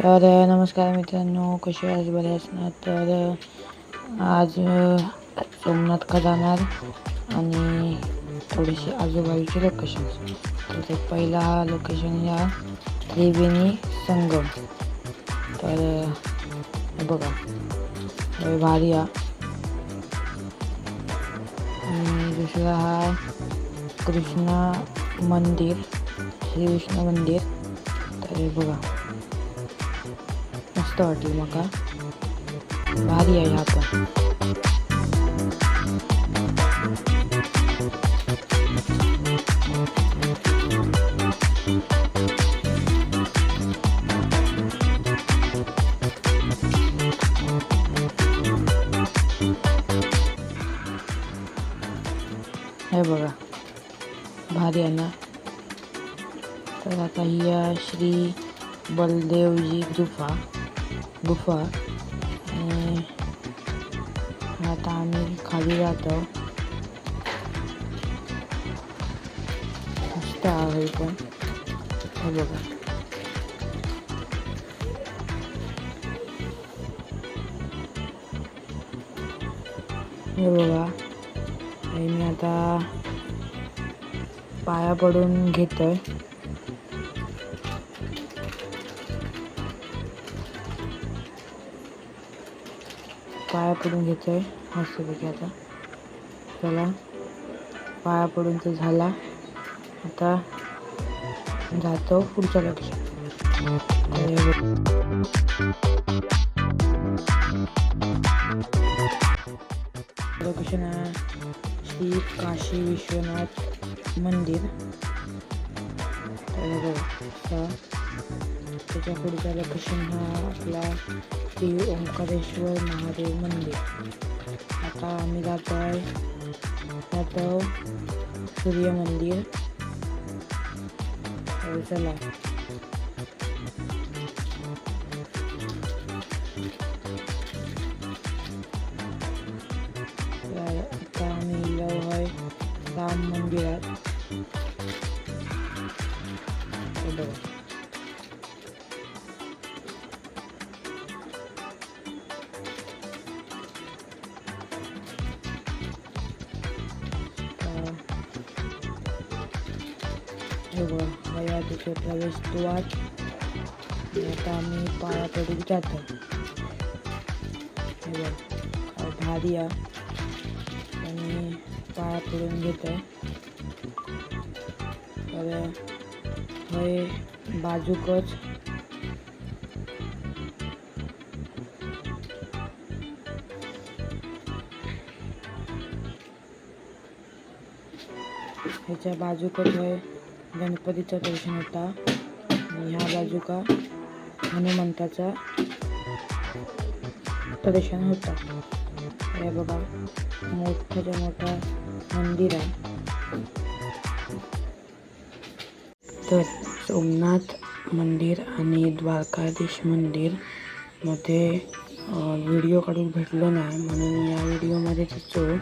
तर नमस्कार मित्रांनो, कसे आज बरे असणार. तर आज सोमनाथला जाणार आणि थोडीशी आजूबाजूची लोकेशन्स. तर पहिला हा लोकेशन या त्रिवेणी संगम. तर बघा भारी हा. आणि दुसरा हा कृष्णा मंदिर, श्री विष्णू मंदिर. तर बघा मस्त वाटेल मका, भारी आहे हा पण. हे बघा भारी आहे ना. तर आता ही श्री बलदेवजी गुफा आणि आता आम्ही खाली जातो. मस्त आहे पण. हे बघा मी आता पाया पडून घेतोय. मस्तपैकी. आता चला, पाया पडून तर झाला. आता जातो पुढच्या लोकेशन. लोकेशन श्री काशी विश्वनाथ मंदिर. त्याच्या पुढचा लोकेशन हा आपला श्री ओंकारेश्वर महादेव मंदिर. आता आम्ही जातो सूर्य मंदिर. चला आता आम्ही इलो आहे राम मंदिरात. बघा तिथे प्रवेशद्वार. आता आम्ही पाया पडून जातो. भारी आहे आणि पाया पडून घेतोय. तर हे बाजूकच ह्याच्या बाजूकच आहे गणपतीचं दर्शन होता आणि ह्या बाजूका हनुमंताचा दर्शन होता. हे बघा मोठा मंदिर आहे. तर सोमनाथ मंदिर आणि द्वारकाधीश मंदिर मध्ये व्हिडिओ काढून भेटलो नाही, म्हणून या व्हिडिओमध्ये त्याचं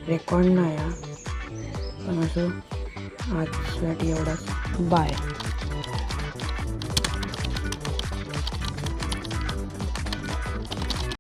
रेकॉर्ड नाही. पण असं आजसाठी एवढाच. बाय.